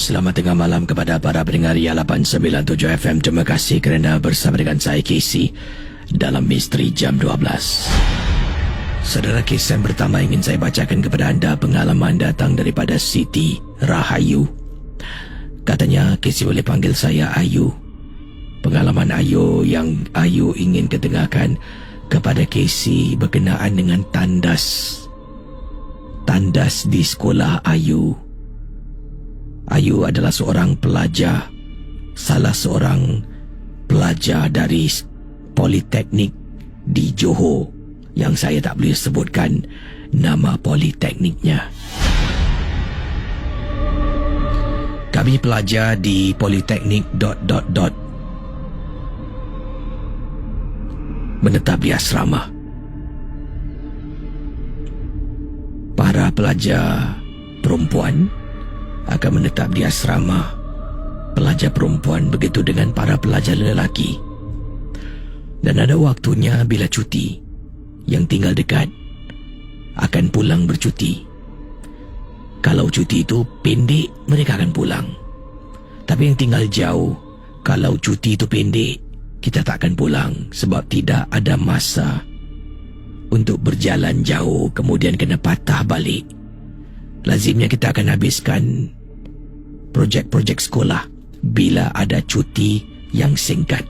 Selamat tengah malam kepada para pendengar Ria 897 FM. Terima kasih kerana bersama dengan saya Casey dalam Misteri Jam 12. Saudara, kisah yang pertama ingin saya bacakan kepada anda pengalaman datang daripada Siti Rahayu. Katanya Casey boleh panggil saya Ayu. Pengalaman Ayu yang Ayu ingin ketengahkan kepada Casey berkenaan dengan tandas. Tandas di sekolah Ayu. Ayu adalah seorang pelajar, salah seorang pelajar dari Politeknik di Johor yang saya tak boleh sebutkan nama politekniknya. Kami pelajar di Politeknik ... menetap di asrama. Para pelajar perempuan akan menetap di asrama pelajar perempuan, begitu dengan para pelajar lelaki. Dan ada waktunya bila cuti, yang tinggal dekat akan pulang bercuti. Kalau cuti itu pendek, mereka akan pulang. Tapi yang tinggal jauh, kalau cuti itu pendek, kita tak akan pulang sebab tidak ada masa untuk berjalan jauh kemudian kena patah balik. Lazimnya kita akan habiskan projek-projek sekolah bila ada cuti yang singkat.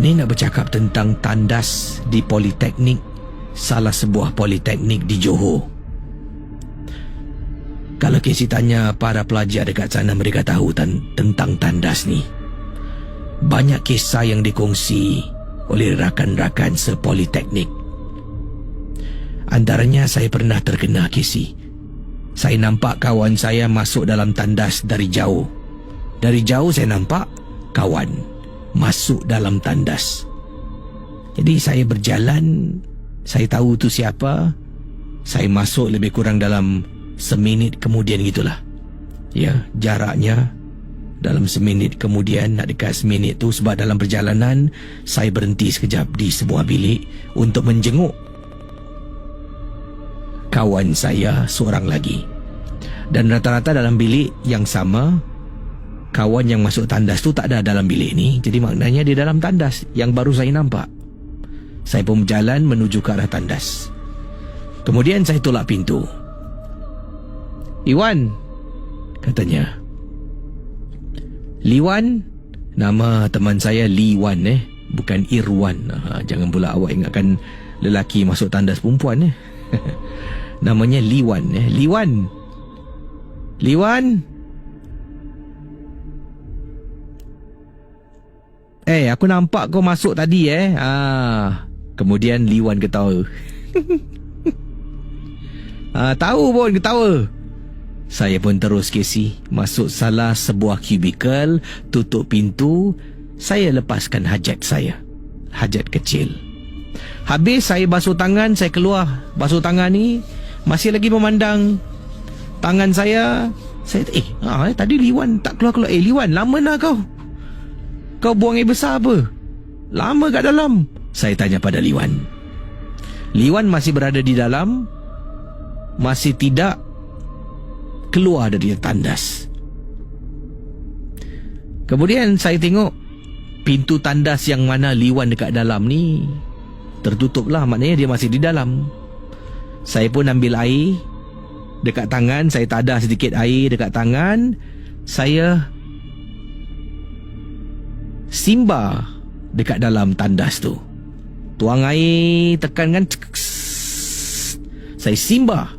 Ni nak bercakap tentang tandas di Politeknik, salah sebuah politeknik di Johor. Kalau Casey tanya para pelajar dekat sana, mereka tahu tentang tandas ni. Banyak kisah yang dikongsi oleh rakan-rakan sepoliteknik. Antaranya saya pernah terkena, Casey. Saya nampak kawan saya masuk dalam tandas dari jauh. Dari jauh saya nampak kawan masuk dalam tandas. Jadi saya berjalan, saya tahu tu siapa. Saya masuk lebih kurang dalam seminit kemudian gitulah. Ya, jaraknya dalam seminit kemudian, nak dekat seminit tu, sebab dalam perjalanan saya berhenti sekejap di sebuah bilik untuk menjenguk kawan saya seorang lagi. Dan rata-rata dalam bilik yang sama, kawan yang masuk tandas tu tak ada dalam bilik ni. Jadi maknanya dia dalam tandas yang baru saya nampak. Saya pun berjalan menuju ke arah tandas. Kemudian saya tolak pintu. "Iwan," katanya. Liwan, nama teman saya Liwan, bukan Irwan. Jangan pula awak ingatkan lelaki masuk tandas perempuan. Namanya Liwan. Liwan, Liwan. Aku nampak kau masuk tadi. Kemudian Liwan ketawa. Tahu pun ketawa. Saya pun terus, Casey, masuk salah sebuah kubikel, tutup pintu. Saya lepaskan hajat saya, hajat kecil. Habis saya basuh tangan, saya keluar. Basuh tangan ni masih lagi memandang tangan saya. Saya tadi Liwan tak keluar-keluar. Liwan, lama dah kau buang air besar apa? Lama kat dalam. Saya tanya pada Liwan. Liwan masih berada di dalam, masih tidak keluar dari tandas. Kemudian saya tengok pintu tandas yang mana Liwan dekat dalam ni tertutup lah, maknanya dia masih di dalam. Saya pun ambil air dekat tangan, saya tadah sedikit air dekat tangan. Saya simba dekat dalam tandas tu. Tuang air, tekankan. Saya simba.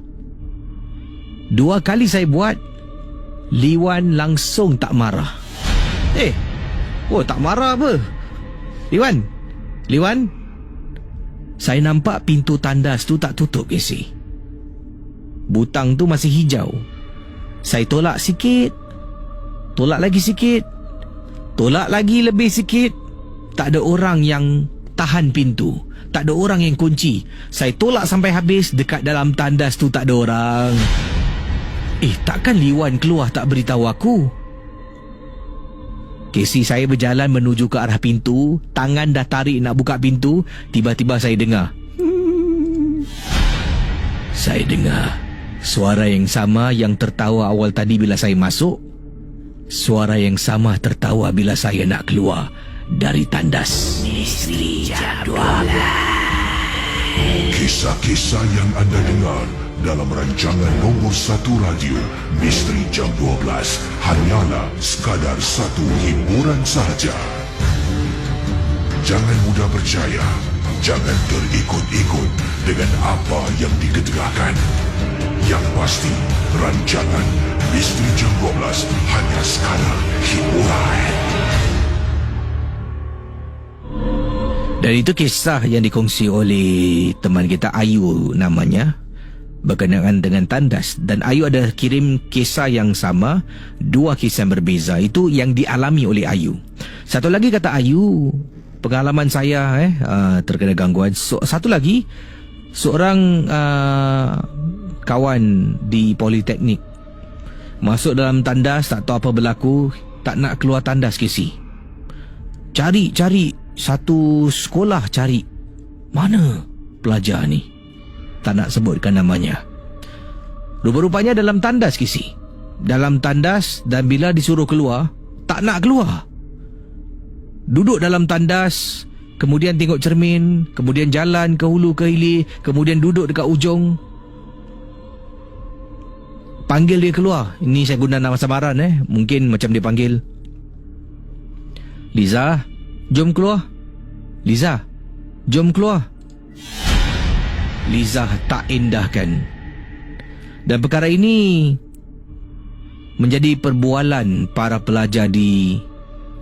2 kali saya buat, Liwan langsung tak marah. Tak marah apa? Liwan, saya nampak pintu tandas tu tak tutup, Casey. Butang tu masih hijau. Saya tolak sikit, tolak lagi sikit, tolak lagi lebih sikit. Tak ada orang yang tahan pintu, tak ada orang yang kunci. Saya tolak sampai habis, dekat dalam tandas tu tak ada orang. Takkan Liwan keluar tak beritahu aku? Casey, saya berjalan menuju ke arah pintu. Tangan dah tarik nak buka pintu. Tiba-tiba saya dengar. Saya dengar Suara yang sama yang tertawa awal tadi bila saya masuk, suara yang sama tertawa bila saya nak keluar dari tandas. Misteri Jam 12. Kisah-kisah yang anda dengar dalam rancangan nombor 1 radio Misteri Jam 12 hanyalah sekadar satu hiburan sahaja. Jangan mudah percaya, jangan terikut-ikut dengan apa yang dikedengarkan. Yang pasti, rancangan Misteri Jam 12 hanya sekadar hiburan. Dan itu kisah yang dikongsi oleh teman kita Ayu namanya, berkenaan dengan tandas. Dan Ayu ada kirim kisah yang sama, 2 kisah yang berbeza. Itu yang dialami oleh Ayu. Satu lagi kata Ayu, pengalaman saya terkena gangguan. Satu lagi, seorang kawan di Politeknik masuk dalam tandas, tak tahu apa berlaku, tak nak keluar tandas KC. Cari satu sekolah, cari mana pelajar ni, tak nak sebutkan namanya. Rupa-rupanya dalam tandas KC, dalam tandas. Dan bila disuruh keluar, tak nak keluar. Duduk dalam tandas, kemudian tengok cermin, kemudian jalan ke hulu ke hilir, kemudian duduk dekat ujung. Panggil dia keluar. Ini saya guna nama samaran mungkin macam dia panggil, Liza, jom keluar. Liza, jom keluar. Liza tak indahkan. Dan perkara ini menjadi perbualan para pelajar di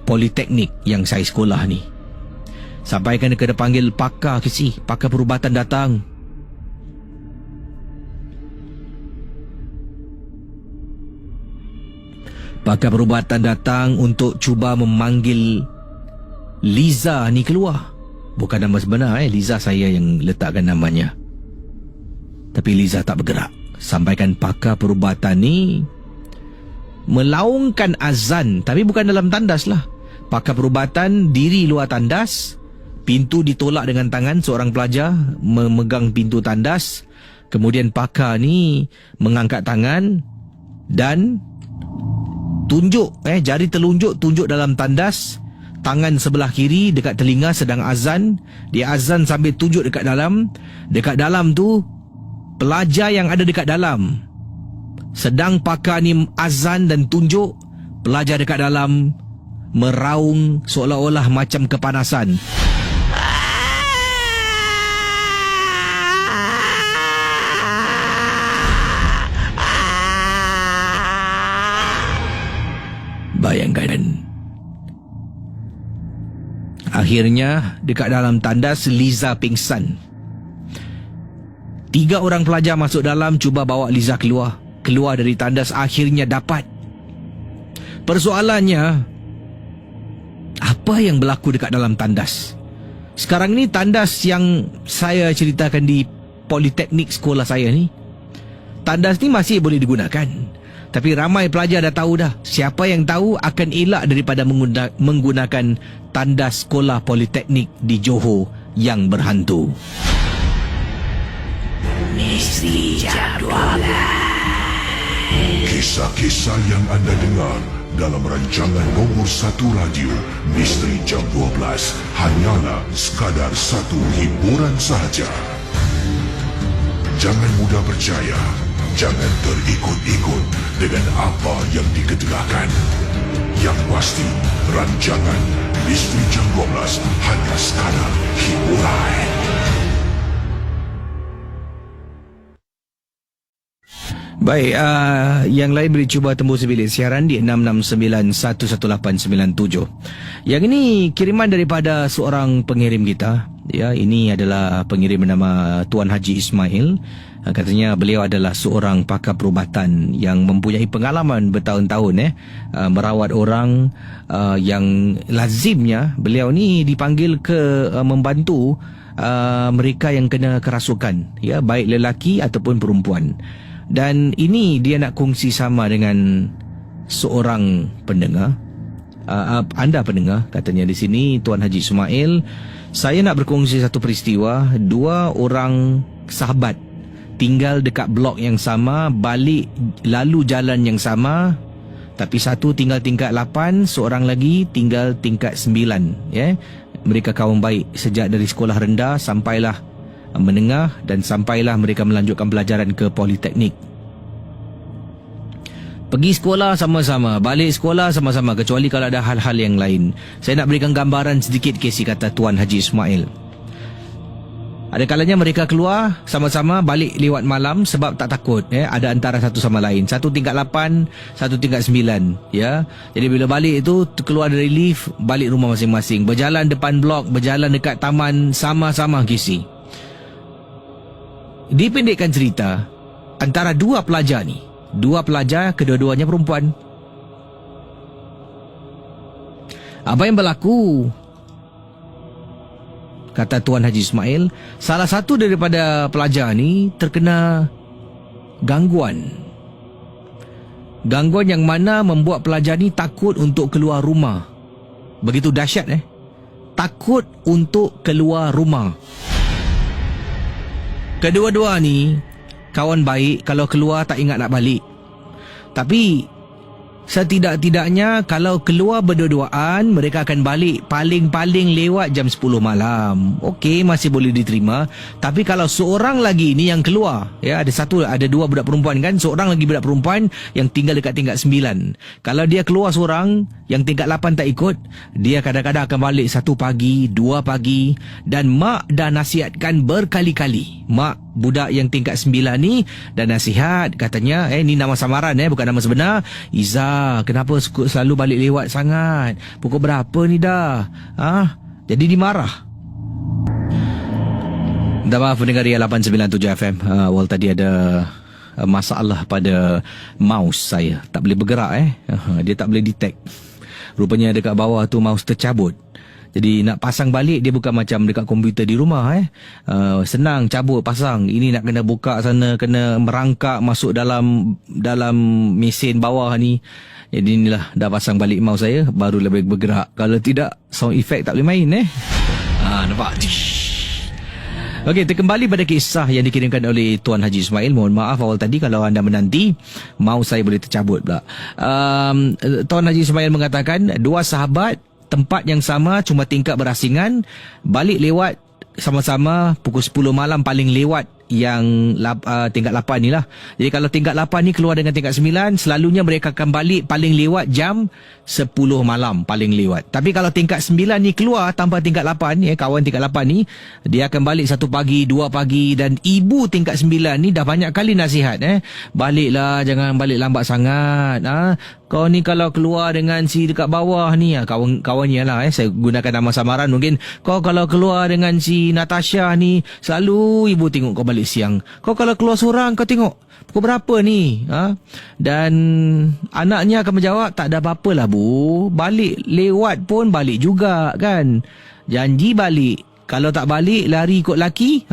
Politeknik yang saya sekolah ni. Sampai kena panggil pakar pakar perubatan datang. Pakar perubatan datang untuk cuba memanggil Liza ni keluar. Bukan nama sebenar, Liza saya yang letakkan namanya. Tapi Liza tak bergerak. Sampaikan pakar perubatan ni melaungkan azan, tapi bukan dalam tandas lah. Pakar perubatan diri luar tandas, pintu ditolak dengan tangan, seorang pelajar memegang pintu tandas. Kemudian pakar ni mengangkat tangan dan tunjuk, jari telunjuk tunjuk dalam tandas. Tangan sebelah kiri dekat telinga sedang azan. Dia azan sambil tunjuk dekat dalam. Dekat dalam tu pelajar yang ada dekat dalam. Sedang pakar ni azan dan tunjuk, pelajar dekat dalam meraung seolah-olah macam kepanasan. Bayangkan. Akhirnya dekat dalam tandas Liza pingsan. 3 orang pelajar masuk dalam, cuba bawa Liza keluar dari tandas. Akhirnya dapat. Persoalannya, apa yang berlaku dekat dalam tandas? Sekarang ni tandas yang saya ceritakan di Politeknik sekolah saya ni, tandas ni masih boleh digunakan. Tapi ramai pelajar dah tahu dah. Siapa yang tahu akan elak daripada menggunakan tandas sekolah Politeknik di Johor yang berhantu. Misteri Jam 12. Kisah-kisah yang anda dengar dalam rancangan nombor 1 radio Misteri Jam 12 hanyalah sekadar satu hiburan sahaja. Jangan mudah percaya, jangan terikut-ikut dengan apa yang dikedengarkan. Yang pasti, rancangan Misteri Jam 12 hanya sekadar hiburan. Baik, yang lain boleh cuba tembus bilik siaran di 669-11897. Yang ini kiriman daripada seorang pengirim kita. Ya, ini adalah pengirim bernama Tuan Haji Ismail. Katanya beliau adalah seorang pakar perubatan yang mempunyai pengalaman bertahun-tahun merawat orang yang lazimnya beliau ni dipanggil ke membantu mereka yang kena kerasukan, ya, baik lelaki ataupun perempuan. Dan ini dia nak kongsi sama dengan seorang pendengar. Anda pendengar, katanya di sini Tuan Haji Ismail, saya nak berkongsi satu peristiwa. 2 orang sahabat tinggal dekat blok yang sama, balik lalu jalan yang sama, tapi satu tinggal tingkat 8, seorang lagi tinggal tingkat 9, ya. Mereka kawan baik sejak dari sekolah rendah sampailah menengah dan sampailah mereka melanjutkan pelajaran ke politeknik. Pergi sekolah sama-sama, balik sekolah sama-sama, kecuali kalau ada hal-hal yang lain. Saya nak berikan gambaran sedikit, Casey, kata Tuan Haji Ismail. Ada kalanya mereka keluar sama-sama balik lewat malam sebab tak takut, ya, ada antara satu sama lain. Satu tingkat 8, satu tingkat 9, ya. Jadi bila balik itu keluar dari lift, balik rumah masing-masing. Berjalan depan blok, berjalan dekat taman, sama-sama, Casey. Dipendekkan cerita, antara dua pelajar ni, dua pelajar, kedua-duanya perempuan. Apa yang berlaku? Kata Tuan Haji Ismail, salah satu daripada pelajar ni terkena gangguan. Gangguan yang mana membuat pelajar ni takut untuk keluar rumah. Begitu dahsyat, takut untuk keluar rumah. Kedua-dua ni kawan baik, kalau keluar tak ingat nak balik. Tapi setidak-tidaknya kalau keluar berdua-duaan, mereka akan balik paling-paling lewat jam 10 malam. Okey, masih boleh diterima. Tapi kalau seorang lagi ni yang keluar, ya, ada dua budak perempuan kan, seorang lagi budak perempuan yang tinggal dekat tingkat 9. Kalau dia keluar seorang, yang tingkat 8 tak ikut, dia kadang-kadang akan balik 1 pagi, 2 pagi, dan mak dah nasihatkan berkali-kali. Mak budak yang tingkat 9 ni dah nasihat, katanya, ni nama samaran, bukan nama sebenar. Iza, kenapa selalu balik lewat sangat? Pukul berapa ni dah? Jadi dimarah. Minta maaf pendengar Ria 897 FM. Awal tadi ada masalah pada mouse saya. Tak boleh bergerak, dia tak boleh detect. Rupanya dekat bawah tu mouse tercabut. Jadi nak pasang balik, dia bukan macam dekat komputer di rumah, senang cabut pasang. Ini nak kena buka sana, kena merangkak masuk dalam mesin bawah ni. Jadi inilah, dah pasang balik mouse saya, baru lebih bergerak. Kalau tidak, sound effect tak boleh main, nampak? Okey, kita kembali pada kisah yang dikirimkan oleh Tuan Haji Ismail. Mohon maaf awal tadi kalau anda menanti, mouse saya boleh tercabut pula. Tuan Haji Ismail mengatakan, dua sahabat, tempat yang sama, cuma tingkat berasingan, balik lewat sama-sama pukul 10 malam paling lewat yang tingkat 8 ni lah. Jadi kalau tingkat 8 ni keluar dengan tingkat 9, selalunya mereka akan balik paling lewat jam 10 malam paling lewat. Tapi kalau tingkat 9 ni keluar tanpa tingkat 8, kawan tingkat 8 ni, dia akan balik 1 pagi, 2 pagi, dan ibu tingkat 9 ni dah banyak kali nasihat, baliklah, jangan balik lambat sangat. Kau ni kalau keluar dengan si dekat bawah ni, kawan-kawannya lah, saya gunakan nama samaran mungkin. Kau kalau keluar dengan si Natasha ni, selalu ibu tengok kau balik siang. Kau kalau keluar seorang, kau tengok pukul berapa ni? Dan anaknya akan menjawab, tak ada apa-apa lah bu, balik lewat pun balik juga kan. Janji balik, kalau tak balik lari ikut laki.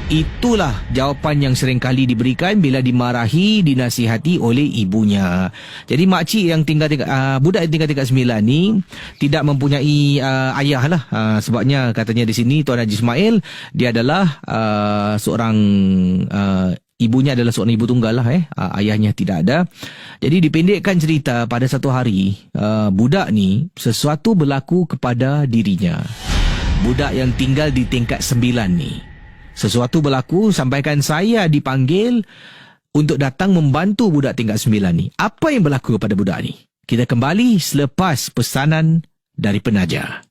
Itulah jawapan yang sering kali diberikan bila dimarahi, dinasihati oleh ibunya. Jadi makcik yang budak yang tinggal 9 ni tidak mempunyai ayah lah. Sebabnya katanya di sini Tuan Haji Ismail, dia adalah ibunya adalah seorang ibu tunggal lah. Ayahnya tidak ada. Jadi dipendekkan cerita, pada satu hari budak ni sesuatu berlaku kepada dirinya. Budak yang tinggal di tingkat 9 ni, sesuatu berlaku sampaikan saya dipanggil untuk datang membantu budak tingkat 9 ni. Apa yang berlaku kepada budak ni? Kita kembali selepas pesanan dari penaja.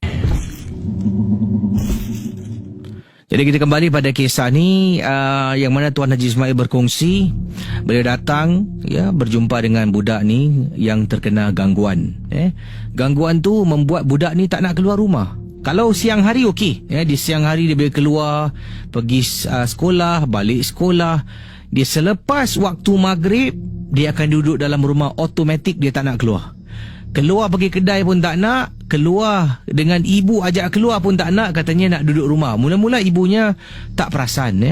Jadi kita kembali pada kisah ni, yang mana Tuan Haji Ismail berkongsi, beliau datang, berjumpa dengan budak ni yang terkena gangguan. Gangguan tu membuat budak ni tak nak keluar rumah. Kalau siang hari okey, di siang hari dia boleh keluar, pergi sekolah, balik sekolah. Dia selepas waktu maghrib, dia akan duduk dalam rumah, automatik dia tak nak keluar. Keluar pergi kedai pun tak nak, keluar dengan ibu ajak keluar pun tak nak, katanya nak duduk rumah. Mula-mula ibunya tak perasan,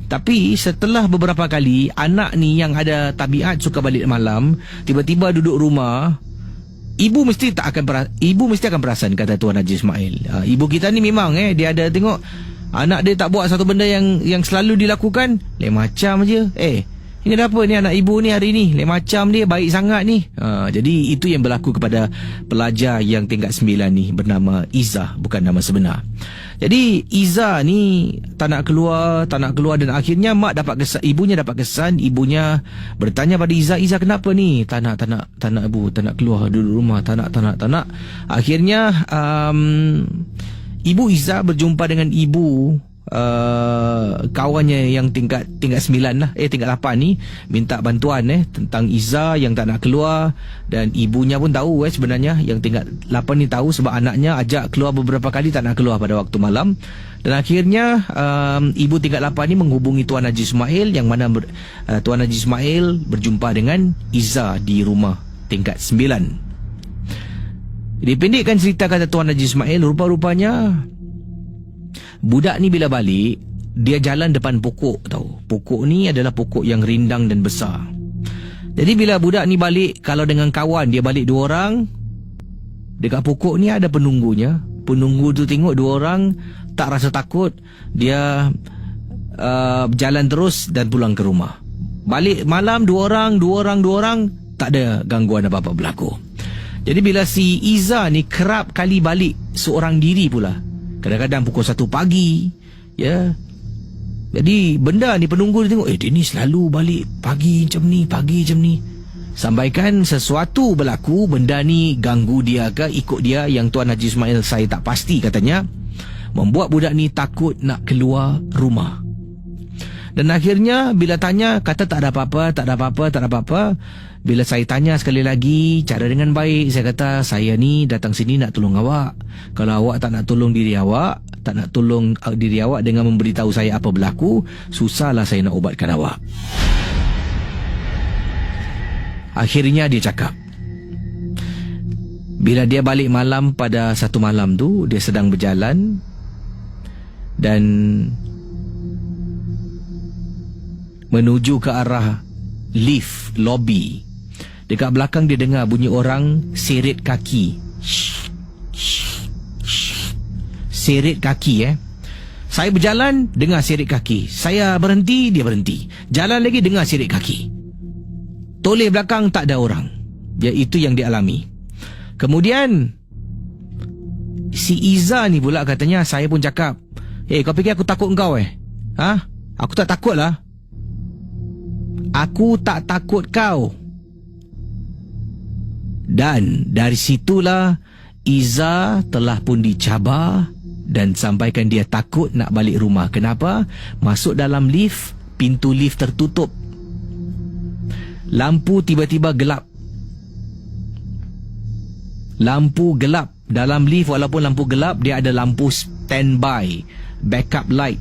Tapi setelah beberapa kali, anak ni yang ada tabiat suka balik malam, tiba-tiba duduk rumah, Ibu mesti akan perasan, kata Tuan Haji Ismail. Ibu kita ni memang dia ada tengok Anak dia tak buat satu benda yang selalu dilakukan, lain macam je. Ini kenapa ni anak ibu ni hari ni? Lain macam dia, baik sangat ni. Jadi itu yang berlaku kepada pelajar yang tingkat 9 ni, bernama Izzah, bukan nama sebenar. Jadi Izzah ni tak nak keluar dan akhirnya ibunya dapat kesan. Ibunya bertanya pada Izzah, Izzah kenapa ni? Tak nak ibu, tak nak keluar duduk rumah, tak nak. Akhirnya ibu Izzah berjumpa dengan ibu kawannya yang tingkat 9 lah, tingkat 8 ni, minta bantuan tentang Izzah yang tak nak keluar. Dan ibunya pun tahu sebenarnya, yang tingkat 8 ni tahu sebab anaknya ajak keluar beberapa kali, tak nak keluar pada waktu malam. Dan akhirnya ibu tingkat 8 ni menghubungi Tuan Haji Ismail, yang mana Tuan Haji Ismail berjumpa dengan Izzah di rumah tingkat 9. Dipendekkan cerita, kata Tuan Haji Ismail, rupa-rupanya budak ni bila balik, dia jalan depan pokok tau. Pokok ni adalah pokok yang rindang dan besar. Jadi bila budak ni balik, kalau dengan kawan dia balik 2 orang, dekat pokok ni ada penunggunya. Penunggu tu tengok 2 orang, tak rasa takut. Dia jalan terus dan pulang ke rumah. Balik malam 2 orang, tak ada gangguan apa-apa berlaku. Jadi bila si Izzah ni kerap kali balik seorang diri pula, kadang-kadang pukul 1 pagi, ya. Jadi benda ni penunggu dia tengok, dia ni selalu balik pagi macam ni. Sampaikan sesuatu berlaku, benda ni ganggu dia ke ikut dia, yang Tuan Haji Ismail saya tak pasti katanya, membuat budak ni takut nak keluar rumah. Dan akhirnya bila tanya, kata tak ada apa-apa. Bila saya tanya sekali lagi cara dengan baik, saya kata, saya ni datang sini nak tolong awak. Kalau awak tak nak tolong diri awak, dengan memberitahu saya apa berlaku, susahlah saya nak ubatkan awak. Akhirnya dia cakap, bila dia balik malam pada satu malam tu, dia sedang berjalan dan menuju ke arah lift lobby. Dekat belakang dia dengar bunyi orang seret kaki. Seret kaki Saya berjalan, dengar seret kaki. Saya berhenti, dia berhenti. Jalan lagi, dengar seret kaki. Toleh belakang tak ada orang. Itu yang dialami. Kemudian si Izzah ni pula katanya, saya pun cakap, kau fikir aku takut kau Aku tak takut lah. Aku tak takut kau. Dan dari situlah Izzah telah pun dicabar dan sampaikan dia takut nak balik rumah. Kenapa? Masuk dalam lift, pintu lift tertutup. Lampu tiba-tiba gelap. Lampu gelap dalam lift. Walaupun lampu gelap, dia ada lampu standby, backup light.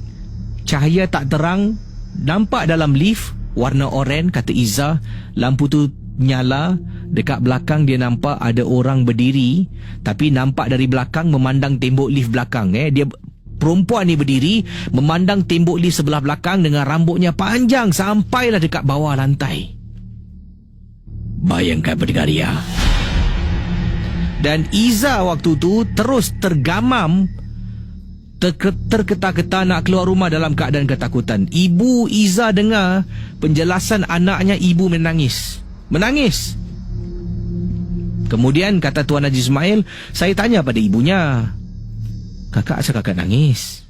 Cahaya tak terang. Nampak dalam lift warna oranye, kata Izzah. Lampu tu nyala. Dekat belakang dia nampak ada orang berdiri, tapi nampak dari belakang memandang tembok lift belakang. Dia perempuan ni berdiri memandang tembok lift sebelah belakang dengan rambutnya panjang sampailah dekat bawah lantai. Bayangkan pendengar Ria. Dan Izzah waktu tu terus tergamam, terketa-keta nak keluar rumah dalam keadaan ketakutan. Ibu Izzah dengar penjelasan anaknya, ibu menangis. Kemudian kata Tuan Haji Ismail, saya tanya pada ibunya, kakak asal kakak nangis?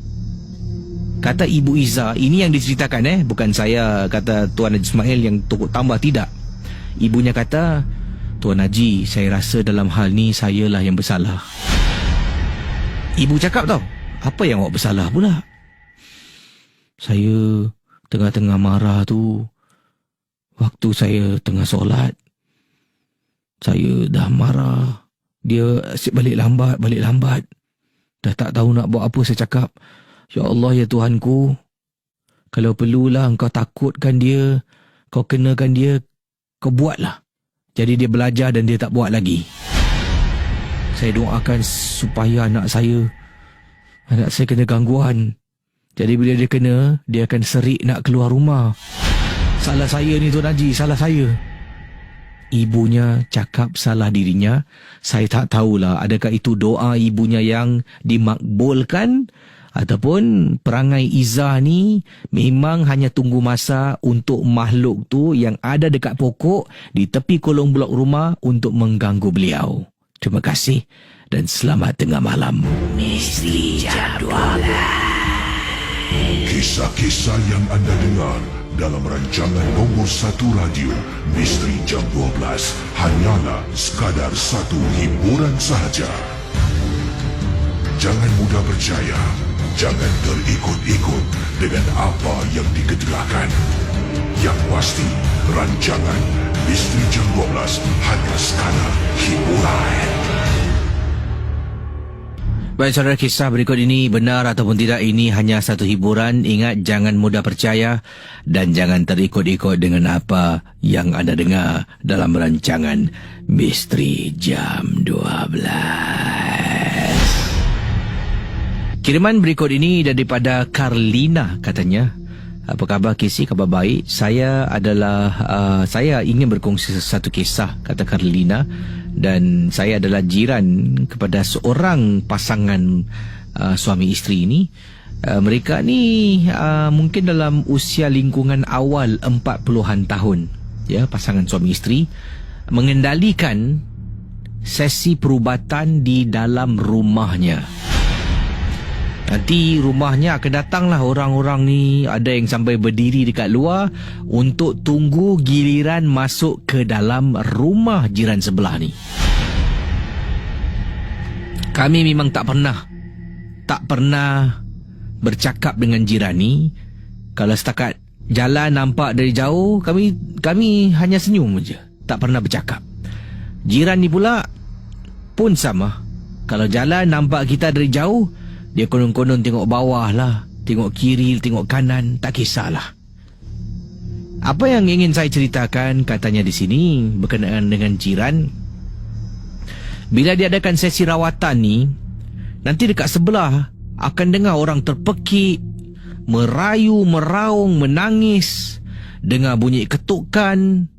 Kata ibu Izzah, ini yang diceritakan bukan saya, kata Tuan Haji Ismail yang tambah tidak. Ibunya kata, Tuan Haji, saya rasa dalam hal ni sayalah yang bersalah. Ibu cakap tau, apa yang awak bersalah pula? Saya tengah-tengah marah tu, waktu saya tengah solat, saya dah marah. Dia asyik balik lambat. Dah tak tahu nak buat apa. Saya cakap, ya Allah, ya Tuhanku, kalau perlulah engkau takutkan dia, kau kenakan dia, kau buatlah. Jadi dia belajar dan dia tak buat lagi. Saya doakan supaya anak saya kena gangguan. Jadi bila dia kena, dia akan serik nak keluar rumah. Salah saya ni Tuan Haji, salah saya. Ibunya cakap salah dirinya. Saya tak tahulah adakah itu doa ibunya yang dimakbulkan Ataupun perangai Izzah ni memang hanya tunggu masa untuk makhluk tu yang ada dekat pokok di tepi kolong blok rumah untuk mengganggu beliau. Terima kasih dan selamat tengah malam. Misteri Jam 12. Kisah-kisah yang anda dengar dalam rancangan nombor 1 radio Misteri Jam 12 hanyalah sekadar satu hiburan sahaja. Jangan mudah percaya, jangan terikut-ikut dengan apa yang dikedegakan. Yang pasti, rancangan Misteri Jam 12 hanya sekadar hiburan. Baik saudara, kisah berikut ini benar ataupun tidak, ini hanya satu hiburan. Ingat, jangan mudah percaya dan jangan terikut-ikut dengan apa yang anda dengar dalam rancangan Misteri Jam 12. Kiriman berikut ini daripada Carlina katanya. Apa khabar Casey? Khabar baik. Saya ingin berkongsi satu kisah, kata Carlina. Dan saya adalah jiran kepada seorang pasangan suami isteri ini. Mereka ni mungkin dalam usia lingkungan awal 40-an tahun. Ya, pasangan suami isteri mengendalikan sesi perubatan di dalam rumahnya. Nanti rumahnya akan datanglah orang-orang ni, ada yang sampai berdiri dekat luar untuk tunggu giliran masuk ke dalam rumah jiran sebelah ni. Kami memang tak pernah bercakap dengan jiran ni. Kalau setakat jalan nampak dari jauh, kami hanya senyum saja, tak pernah bercakap. Jiran ni pula pun sama. Kalau jalan nampak kita dari jauh, dia konon-konon tengok bawah lah, tengok kiri, tengok kanan, tak kisahlah. Apa yang ingin saya ceritakan katanya di sini berkenaan dengan jiran. Bila diadakan sesi rawatan ni, nanti dekat sebelah akan dengar orang terpekik, merayu, meraung, menangis, dengar bunyi ketukan.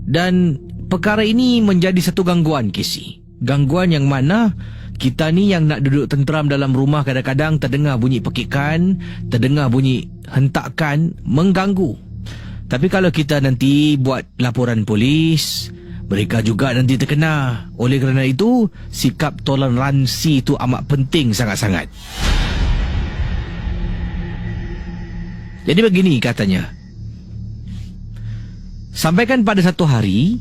Dan perkara ini menjadi satu gangguan, Casey. Gangguan yang mana kita ni yang nak duduk tenteram dalam rumah kadang-kadang terdengar bunyi pekikan, terdengar bunyi hentakan, mengganggu. Tapi kalau kita nanti buat laporan polis, mereka juga nanti terkena. Oleh kerana itu, sikap toleransi itu amat penting sangat-sangat. Jadi begini katanya. Sampaikan pada satu hari,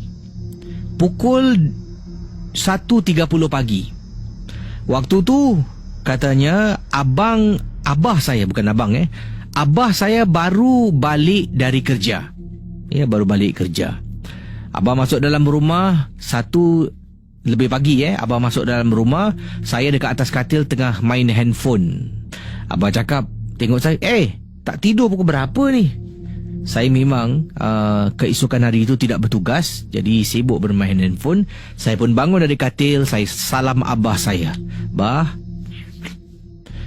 pukul 1.30 pagi. Waktu tu katanya abah saya baru balik dari kerja. Ya, baru balik kerja. Abah masuk dalam rumah 1 lebih pagi. Abah masuk dalam rumah, saya dekat atas katil tengah main handphone. Abah cakap, tengok saya, tak tidur pukul berapa ni? Saya memang keesokan hari itu tidak bertugas, jadi sibuk bermain handphone. Saya pun bangun dari katil, saya salam abah saya. Bah.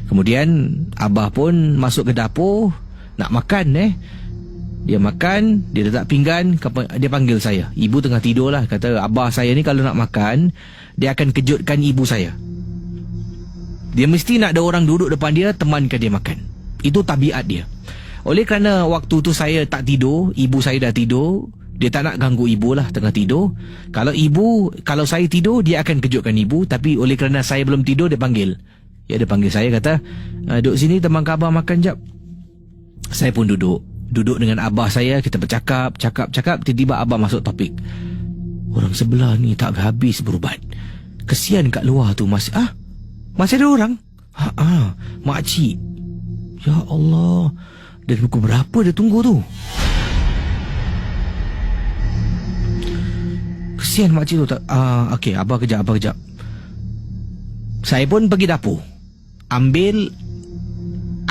Kemudian abah pun masuk ke dapur nak makan. Dia makan, dia letak pinggan, dia panggil saya. Ibu tengah tidur lah. Kata abah saya ni kalau nak makan, dia akan kejutkan ibu saya. Dia mesti nak ada orang duduk depan dia, temankan dia makan. Itu tabiat dia. Oleh kerana waktu tu saya tak tidur, ibu saya dah tidur, dia tak nak ganggu ibu lah tengah tidur. Kalau saya tidur, dia akan kejutkan ibu. Tapi oleh kerana saya belum tidur, dia panggil. Ya, dia panggil saya, kata, duduk sini teman abah makan jap. Saya pun duduk dengan abah saya, kita bercakap, tiba-tiba abah masuk topik. Orang sebelah ni tak habis berubat. Kesian kat luar tu masih ada orang? Makcik. Ya Allah. Dari pukul berapa dia tunggu tu? Kesian makcik tu. Okey, abah kejap. Saya pun pergi dapur, ambil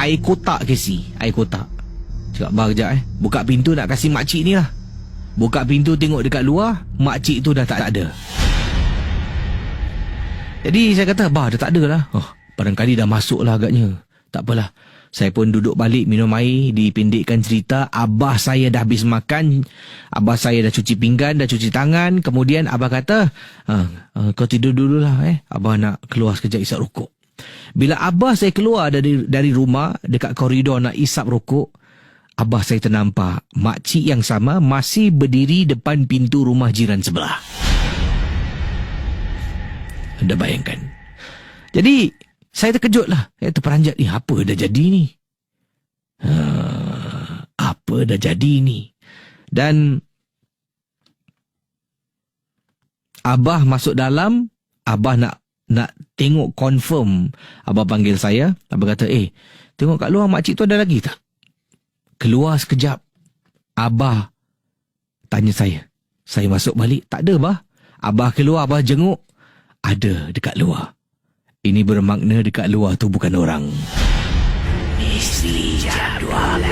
air kotak, Casey. Air kotak. Cakap, abah kejap buka pintu nak kasih makcik ni lah. Buka pintu tengok dekat luar, makcik tu dah tak ada. Jadi saya kata, abah dah tak ada lah. Barangkali dah masuk lah agaknya. Tak apalah. Saya pun duduk balik minum air, dipendekkan cerita. Abah saya dah habis makan, abah saya dah cuci pinggan, dah cuci tangan. Kemudian abah kata, kau tidur dululah, abah nak keluar sekejap isap rokok. Bila abah saya keluar dari rumah dekat koridor nak isap rokok, abah saya ternampak makcik yang sama masih berdiri depan pintu rumah jiran sebelah. Anda bayangkan. Jadi saya terkejut lah. Saya terperanjat ni, apa dah jadi ni? Apa dah jadi ni? Dan abah masuk dalam, abah nak tengok confirm. Abah panggil saya, abah kata, tengok kat luar makcik tu ada lagi tak? Keluar sekejap, abah tanya saya. Saya masuk balik, tak ada bah. Abah keluar, abah jenguk, ada dekat luar. Ini bermakna dekat luar tu bukan orang. Misteri Jam 12.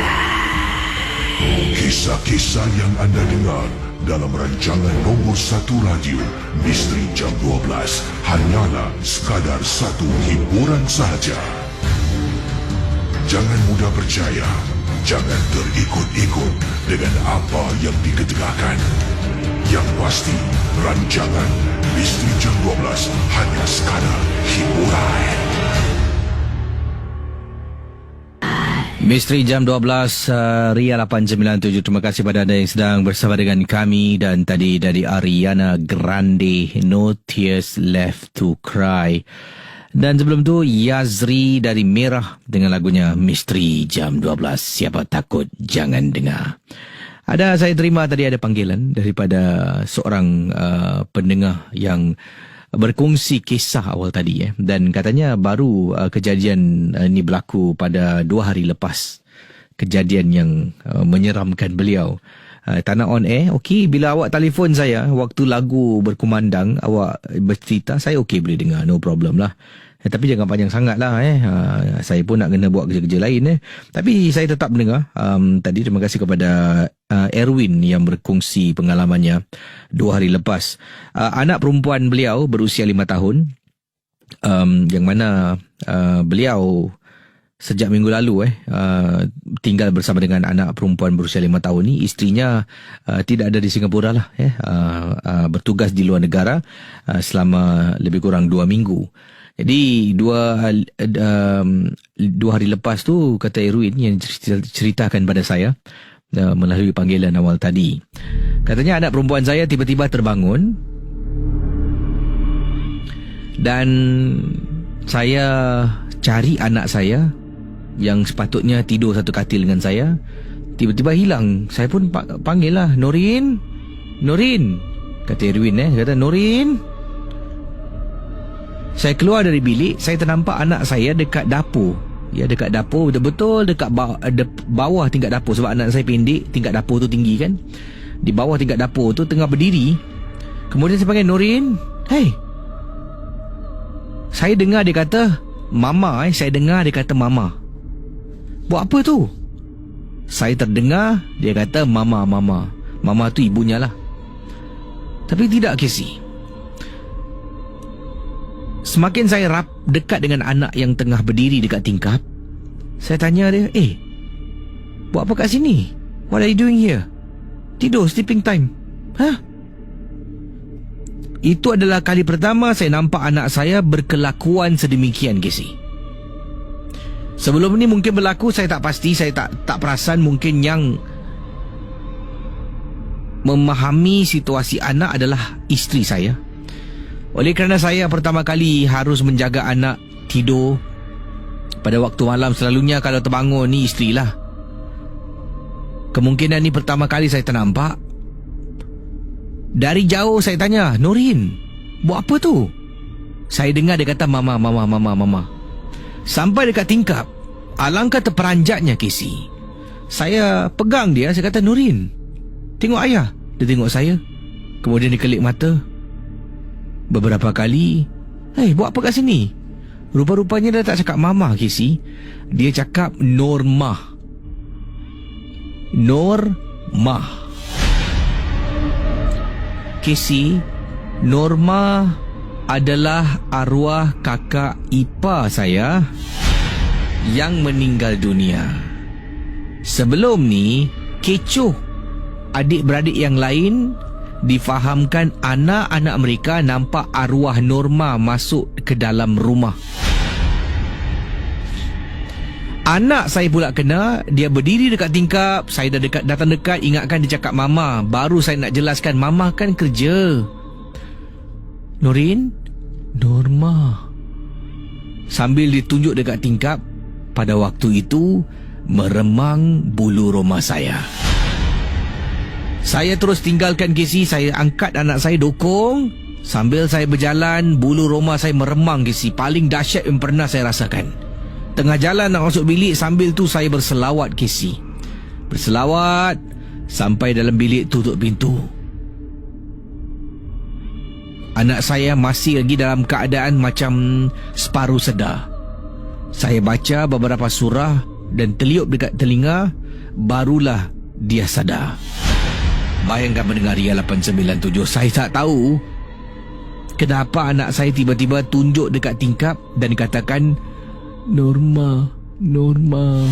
Kisah-kisah yang anda dengar dalam rancangan nombor 1 radio Misteri Jam 12 hanyalah sekadar satu hiburan sahaja. Jangan mudah percaya, jangan terikut-ikut dengan apa yang diketegakkan. Yang pasti, rancangan Misteri Jam 12 hanya sekadar hiburan. Misteri Jam 12, Ria 897. Terima kasih pada anda yang sedang bersama dengan kami. Dan tadi dari Ariana Grande, No Tears Left to Cry. Dan sebelum tu Yazri dari Merah dengan lagunya Misteri Jam 12. Siapa takut jangan dengar. Saya terima tadi ada panggilan daripada seorang pendengar yang berkongsi kisah awal tadi dan katanya baru kejadian ini berlaku pada 2 hari lepas, kejadian yang menyeramkan beliau. Tak nak on air, okey, bila awak telefon saya waktu lagu berkumandang, awak bercerita, saya okey boleh dengar, no problem lah. Tapi jangan panjang sangat lah saya pun nak kena buat kerja-kerja lain Tapi saya tetap mendengar. Tadi terima kasih kepada Erwin yang berkongsi pengalamannya 2 hari lepas. Anak perempuan beliau berusia 5 tahun, yang mana beliau sejak minggu lalu tinggal bersama dengan anak perempuan berusia 5 tahun ni. Isterinya tidak ada di Singapura lah, bertugas di luar negara selama lebih kurang 2 minggu. Jadi dua hari lepas tu, kata Erwin yang ceritakan pada saya melalui panggilan awal tadi, katanya anak perempuan saya tiba-tiba terbangun dan saya cari anak saya yang sepatutnya tidur satu katil dengan saya, tiba-tiba hilang. Saya pun panggil lah, Norin, kata Erwin kata Norin. Saya keluar dari bilik, saya ternampak anak saya dekat dapur. Ya, dekat dapur, betul-betul dekat bawah tingkat dapur. Sebab anak saya pendek, tingkat dapur tu tinggi kan. Di bawah tingkat dapur tu tengah berdiri. Kemudian saya panggil, Norin, hey. Saya dengar dia kata Mama, saya dengar dia kata Mama. Buat apa tu? Saya terdengar dia kata Mama. Mama tu ibunya lah. Tapi tidak, Casey. Semakin saya dekat dengan anak yang tengah berdiri dekat tingkap, saya tanya dia, buat apa kat sini? What are you doing here? Tidur, sleeping time. Itu adalah kali pertama saya nampak anak saya berkelakuan sedemikian, Casey. Sebelum ni mungkin berlaku, saya tak pasti, saya tak perasan. Mungkin yang memahami situasi anak adalah isteri saya. Oleh kerana saya pertama kali harus menjaga anak tidur pada waktu malam, selalunya kalau terbangun ni isteri lah. Kemungkinan ni pertama kali saya ternampak. Dari jauh saya tanya, Norin, buat apa tu? Saya dengar dia kata Mama. Sampai dekat tingkap, alangkah terperanjatnya, Casey. Saya pegang dia, saya kata, Norin, tengok ayah. Dia tengok saya, kemudian dia kelip mata beberapa kali. Buat apa kat sini? Rupa-rupanya dia tak cakap Mama, Casey. Dia cakap Normah. Casey, Norma adalah arwah kakak ipar saya yang meninggal dunia. Sebelum ni, kecoh adik-beradik yang lain difahamkan anak-anak mereka nampak arwah Norma masuk ke dalam rumah. Anak saya pula kena, dia berdiri dekat tingkap, saya dah datang dekat, ingatkan dia cakap mama. Baru saya nak jelaskan, mama kan kerja. Nurin, Norma. Sambil ditunjuk dekat tingkap, pada waktu itu meremang bulu roma saya. Saya terus tinggalkan Casey, saya angkat anak saya dokong. Sambil saya berjalan, bulu roma saya meremang Casey. Paling dahsyat yang pernah saya rasakan. Tengah jalan nak masuk bilik, sambil tu saya berselawat Casey. Berselawat sampai dalam bilik, tutup pintu. Anak saya masih lagi dalam keadaan macam separuh sedar. Saya baca beberapa surah dan terliup dekat telinga, barulah dia sadar. Bayangkan pendengar Ria 897, saya tak tahu kenapa anak saya tiba-tiba tunjuk dekat tingkap dan katakan, Norma, Norma.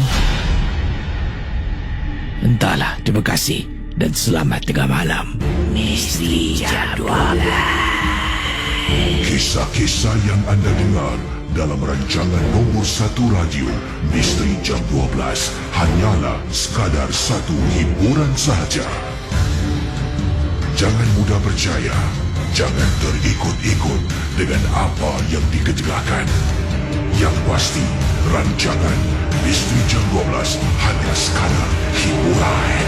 Entahlah, terima kasih dan selamat tengah malam. Misteri Jam 12. Kisah-kisah yang anda dengar dalam rancangan nombor 1 radio Misteri Jam 12 hanyalah sekadar satu hiburan sahaja. Jangan mudah percaya, jangan terikut-ikut dengan apa yang dikedegakan. Yang pasti, rancangan Misteri Jam 12 hanya sekadar hiburan.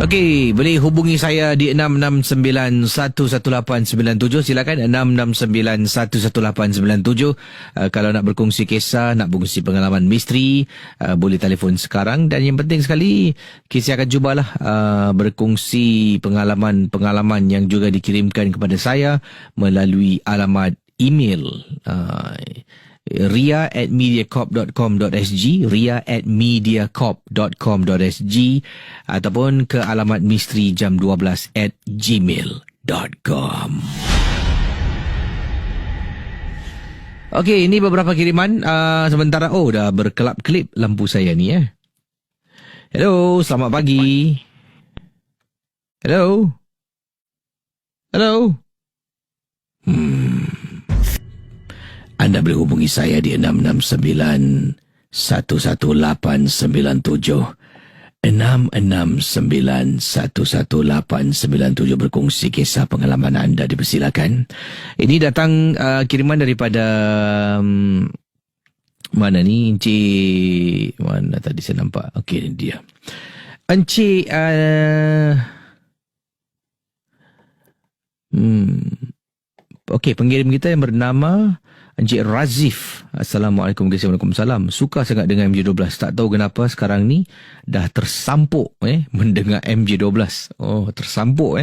Okey, boleh hubungi saya di 669-11897. Silakan 669-11897. Kalau nak berkongsi kisah, nak berkongsi pengalaman misteri, boleh telefon sekarang. Dan yang penting sekali, Casey akan cubalah berkongsi pengalaman-pengalaman yang juga dikirimkan kepada saya melalui alamat email ria@mediacorp.com.sg, ria@mediacorp.com.sg, ataupun ke alamat misterijam12@gmail.com. Okey, ini beberapa kiriman. Sementara dah berkelap-kelip lampu saya ni. Hello, selamat pagi. Hello. Hello. Anda boleh hubungi saya di 669-11897. 669-11897. Berkongsi kisah pengalaman anda, dipersilakan. Ini datang kiriman daripada mana ni? Encik, mana tadi saya nampak? Okey, ini dia. Encik okey, pengirim kita yang bernama Encik Razif. Assalamualaikum, Waalaikumsalam. Suka sangat dengan MJ12. Tak tahu kenapa sekarang ni dah tersampuk mendengar MJ12. Oh, tersampuk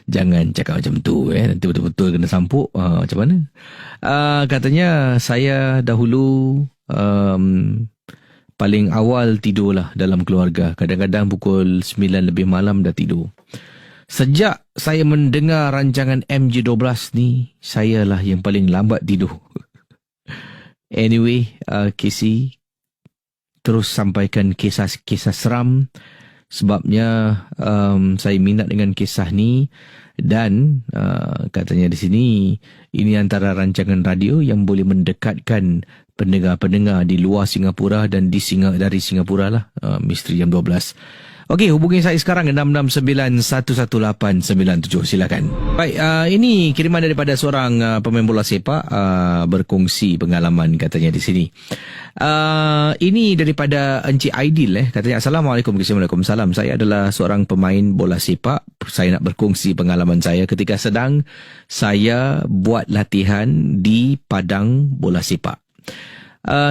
Jangan cakap macam tu nanti betul-betul kena sampuk. Macam mana? Katanya saya dahulu paling awal tidurlah dalam keluarga. Kadang-kadang pukul 9 lebih malam dah tidur. Sejak saya mendengar rancangan MJ12 ni, sayalah yang paling lambat tidur. Anyway, Casey terus sampaikan kisah-kisah seram. Sebabnya saya minat dengan kisah ni. Dan katanya di sini, ini antara rancangan radio yang boleh mendekatkan pendengar-pendengar di luar Singapura dan dari Singapura lah. Misteri Jam 12. Okey, hubungi saya sekarang 669-11897. Silakan. Baik, ini kiriman daripada seorang pemain bola sepak, berkongsi pengalaman katanya di sini. Ini daripada Encik Aidil. Katanya, Assalamualaikum, Waalaikumsalam. Saya adalah seorang pemain bola sepak. Saya nak berkongsi pengalaman saya ketika sedang saya buat latihan di padang bola sepak.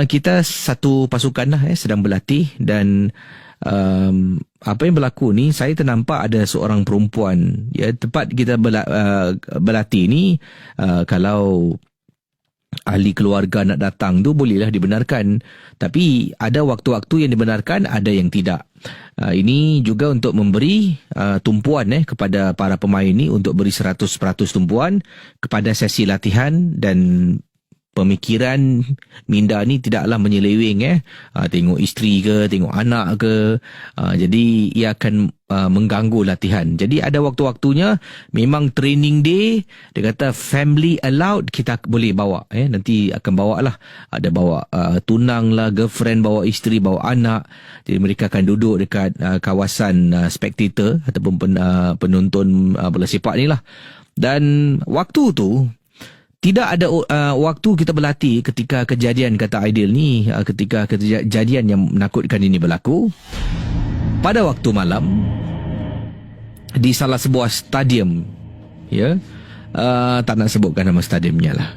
Kita satu pasukan sedang berlatih dan apa yang berlaku ni, saya ternampak ada seorang perempuan tepat kita berlatih ni. Kalau ahli keluarga nak datang tu bolehlah dibenarkan, tapi ada waktu-waktu yang dibenarkan, ada yang tidak. Ini juga untuk memberi tumpuan kepada para pemain ni, untuk beri 100% tumpuan kepada sesi latihan dan pemikiran minda ni tidaklah menyeleweng tengok isteri ke, tengok anak ke, jadi ia akan mengganggu latihan. Jadi ada waktu-waktunya memang training day, dia kata family allowed, kita boleh bawa nanti akan bawa lah, ada bawa tunang lah, girlfriend, bawa isteri, bawa anak. Jadi mereka akan duduk dekat kawasan spectator ataupun penonton bola sepak ni lah. Dan waktu tu tidak ada waktu kita berlatih ketika kejadian, kata Aidil ni, ketika kejadian yang menakutkan ini berlaku. Pada waktu malam di salah sebuah stadium, tak nak sebutkan nama stadiumnya lah.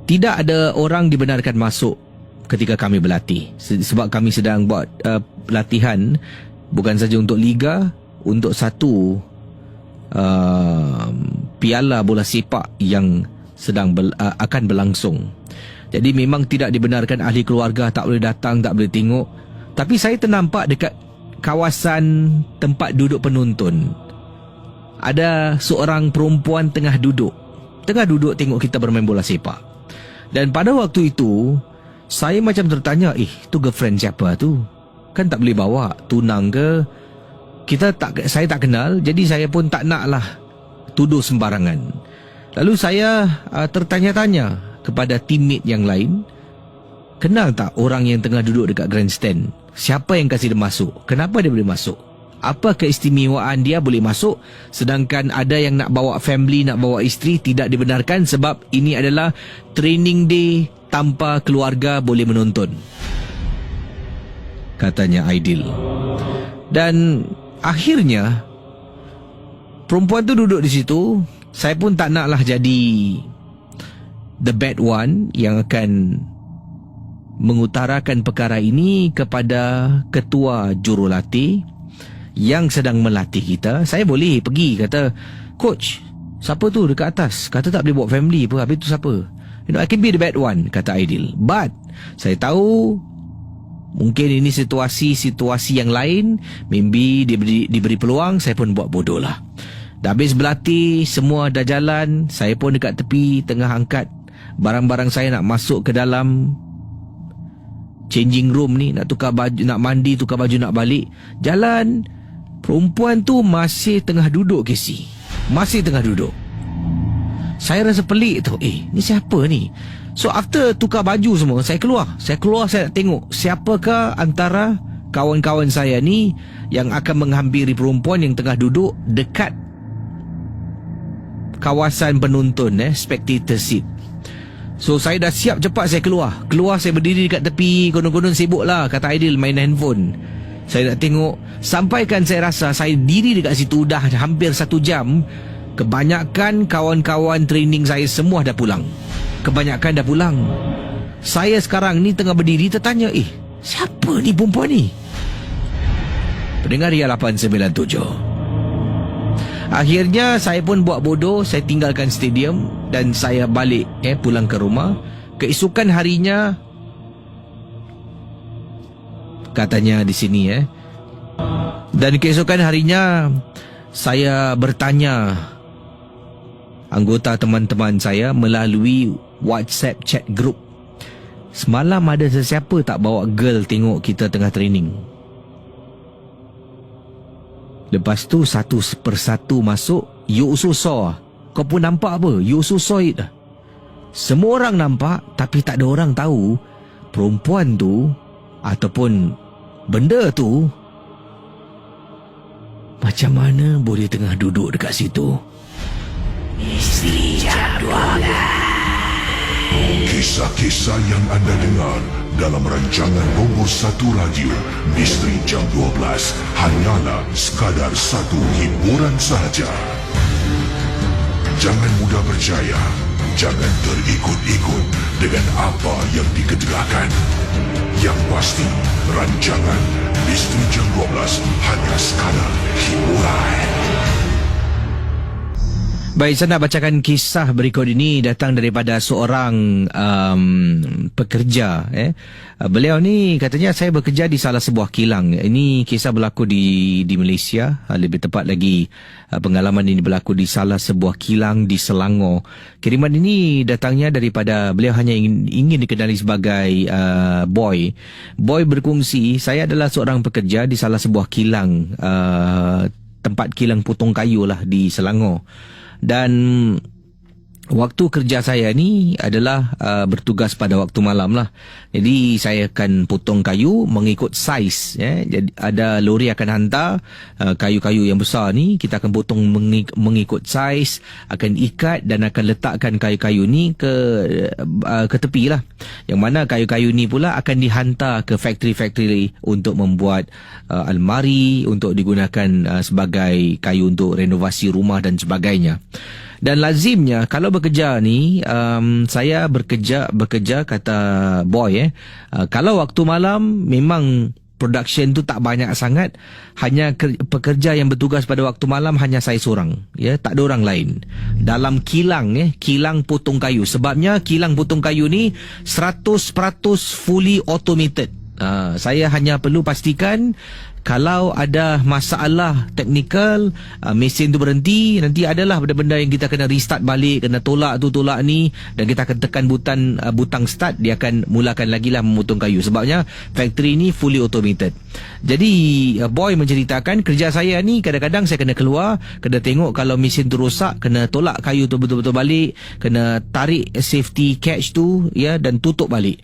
Tidak ada orang dibenarkan masuk ketika kami berlatih, sebab kami sedang buat latihan bukan saja untuk liga, untuk satu piala bola sepak yang sedang akan berlangsung. Jadi memang tidak dibenarkan ahli keluarga, tak boleh datang, tak boleh tengok. Tapi saya ternampak dekat kawasan tempat duduk penonton, ada seorang perempuan tengah duduk tengok kita bermain bola sepak. Dan pada waktu itu saya macam tertanya, tu girlfriend siapa tu? Kan tak boleh bawa tunang ke? Saya tak kenal, jadi saya pun tak naklah tuduh sembarangan. Lalu saya tertanya-tanya kepada teammate yang lain, kenal tak orang yang tengah duduk dekat grandstand? Siapa yang kasih dia masuk? Kenapa dia boleh masuk? Apa keistimewaan dia boleh masuk, sedangkan ada yang nak bawa family, nak bawa isteri, tidak dibenarkan sebab ini adalah training day tanpa keluarga boleh menonton, katanya Aidil. Dan akhirnya perempuan tu duduk di situ. Saya pun tak naklah jadi the bad one yang akan mengutarakan perkara ini kepada ketua jurulatih yang sedang melatih kita. Saya boleh pergi kata, coach, siapa tu dekat atas? Kata tak boleh bawa family apa. Habis tu siapa? I can be the bad one, kata Aidil. But saya tahu mungkin ini situasi yang lain, maybe diberi peluang. Saya pun buat bodoh lah. Dah habis berlatih, semua dah jalan, saya pun dekat tepi tengah angkat barang-barang saya nak masuk ke dalam changing room ni, nak tukar baju, nak mandi, tukar baju, nak balik. Jalan, perempuan tu masih tengah duduk, Casey. Masih tengah duduk. Saya rasa pelik tu, ni siapa ni? So after tukar baju semua, saya keluar, saya nak tengok siapakah antara kawan-kawan saya ni yang akan menghampiri perempuan yang tengah duduk dekat kawasan penonton, spectator seat. So saya dah siap, cepat saya keluar, saya berdiri dekat tepi, konon-konon sibuk lah, kata Aidil, main handphone. Saya nak tengok, sampaikan saya rasa saya diri dekat situ dah hampir 1 jam. Kebanyakan kawan-kawan training saya semua dah pulang. Kebanyakan dah pulang. Saya sekarang ni tengah berdiri tertanya, siapa ni perempuan ni? Pendengar Ria 897. Akhirnya saya pun buat bodoh, saya tinggalkan stadium dan saya balik pulang ke rumah. Keesokan harinya, katanya di sini dan keesokan harinya saya bertanya anggota teman-teman saya melalui WhatsApp chat group, semalam ada sesiapa tak bawa girl tengok kita tengah training? Lepas tu satu persatu masuk, you also saw. Kau pun nampak apa? You also saw it. Semua orang nampak, tapi tak ada orang tahu perempuan tu ataupun benda tu macam mana boleh tengah duduk dekat situ. Misteri Jam 12. Kisah-kisah yang anda dengar dalam rancangan nombor 1 radio Misteri Jam 12 hanyalah sekadar satu hiburan sahaja. Jangan mudah percaya, jangan terikut-ikut dengan apa yang dikedegakan. Yang pasti, rancangan Misteri Jam 12 hanya sekadar hiburan. Baik, saya nak bacakan kisah berikut ini datang daripada seorang pekerja. Beliau ni katanya, saya bekerja di salah sebuah kilang. Ini kisah berlaku di Malaysia. Lebih tepat lagi, pengalaman ini berlaku di salah sebuah kilang di Selangor. Kiriman ini datangnya daripada, beliau hanya ingin dikenali sebagai Boy. Boy berkongsi, saya adalah seorang pekerja di salah sebuah kilang, tempat kilang potong kayu lah di Selangor. Dan waktu kerja saya ni adalah bertugas pada waktu malam lah. Jadi saya akan potong kayu mengikut saiz. Jadi ada lori akan hantar kayu-kayu yang besar ni, kita akan potong mengikut saiz, akan ikat dan akan letakkan kayu-kayu ni ke tepi lah. Yang mana kayu-kayu ni pula akan dihantar ke factory-factory untuk membuat almari, untuk digunakan sebagai kayu untuk renovasi rumah dan sebagainya. Dan lazimnya kalau bekerja ni, saya bekerja kata Boy, kalau waktu malam memang production tu tak banyak sangat, hanya pekerja yang bertugas pada waktu malam hanya saya seorang, tak ada orang lain dalam kilang, kilang potong kayu. Sebabnya kilang potong kayu ni 100% fully automated. Saya hanya perlu pastikan kalau ada masalah teknikal, mesin tu berhenti, nanti adalah benda-benda yang kita kena restart balik, kena tolak ni, dan kita akan tekan butang start, dia akan mulakan lagi lah memotong kayu. Sebabnya factory ni fully automated. Jadi Boy menceritakan, kerja saya ni kadang-kadang saya kena keluar, kena tengok kalau mesin tu rosak, kena tolak kayu tu betul-betul balik, kena tarik safety catch tu, dan tutup balik.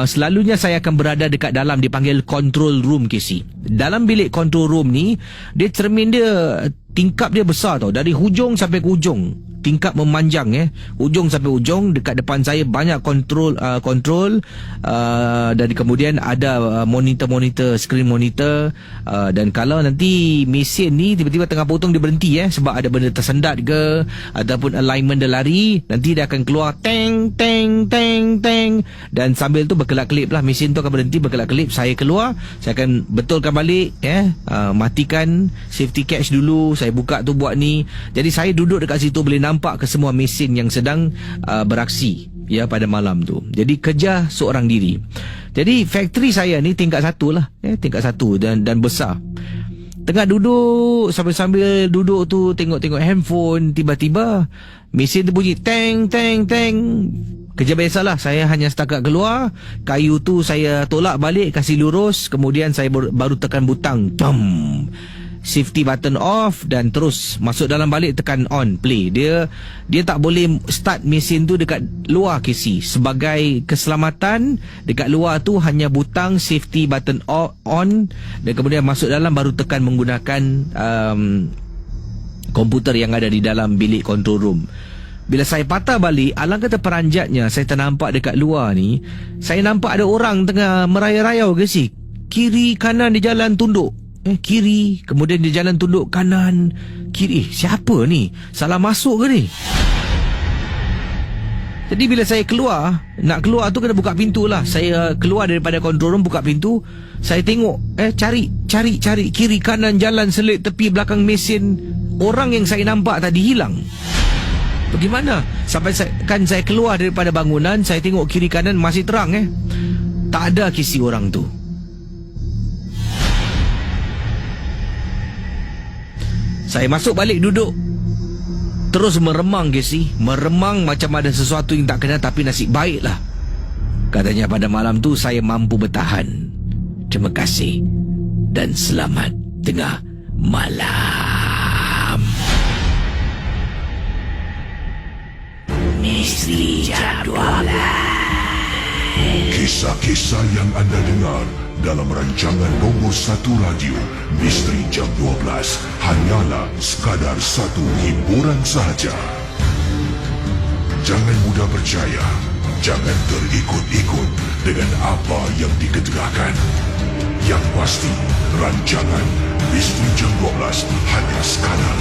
Selalunya saya akan berada dekat dalam, dipanggil control room, KC. Dalam bilik control room ni, dia cermin dia, tingkap dia besar tau, dari hujung sampai ke hujung. Tingkap memanjang, hujung sampai hujung. Dekat depan saya banyak kontrol, dan kemudian ada monitor, screen monitor, dan kalau nanti mesin ni tiba-tiba tengah potong dia berhenti, sebab ada benda tersendat ke ataupun alignment dia lari, nanti dia akan keluar teng teng teng teng, dan sambil tu berkelap-kelip lah, mesin tu akan berhenti berkelap-kelip. Saya keluar, saya akan betulkan balik, matikan safety catch dulu, saya buka tu buat ni. Jadi saya duduk dekat situ boleh nampak ke semua mesin yang sedang beraksi pada malam tu. Jadi kerja seorang diri. Jadi factory saya ni tingkat 1 lah, tingkat 1 dan besar. Tengah duduk, sambil duduk tu tengok handphone, tiba-tiba mesin tu bunyi teng teng teng. Kerja biasalah, saya hanya setakat keluar, kayu tu saya tolak balik, kasih lurus, kemudian saya baru tekan butang, safety button off, dan terus masuk dalam balik, tekan on, play. Dia tak boleh start mesin tu dekat luar, KC. Sebagai keselamatan, dekat luar tu hanya butang safety button on, dan kemudian masuk dalam baru tekan menggunakan komputer yang ada di dalam bilik control room. Bila saya patah balik, alangkah terperanjatnya saya ternampak dekat luar ni, saya nampak ada orang tengah merayau-rayau, KC. Kiri kanan di jalan tunduk, kiri, kemudian dia jalan tunduk kanan, kiri. Siapa ni? Salah masuk ke ni? Jadi bila saya keluar, nak keluar tu kena buka pintu lah. Saya keluar daripada control room, buka pintu, saya tengok, cari kiri kanan, jalan selit, tepi belakang mesin. Orang yang saya nampak tadi hilang. Bagaimana? Sampai saya keluar daripada bangunan, saya tengok kiri kanan masih terang, tak ada kisi orang tu. Saya masuk balik duduk, terus meremang, Casey. Meremang macam ada sesuatu yang tak kena, tapi nasib baiklah, katanya pada malam tu saya mampu bertahan. Terima kasih dan selamat tengah malam. Misteri Jam 12. Kisah-kisah yang anda dengar dalam rancangan nombor 1 radio Misteri Jam 12 hanyalah sekadar satu hiburan sahaja. Jangan mudah percaya, jangan terikut-ikut dengan apa yang dikedegakan. Yang pasti, rancangan Misteri Jam 12 hanya sekadar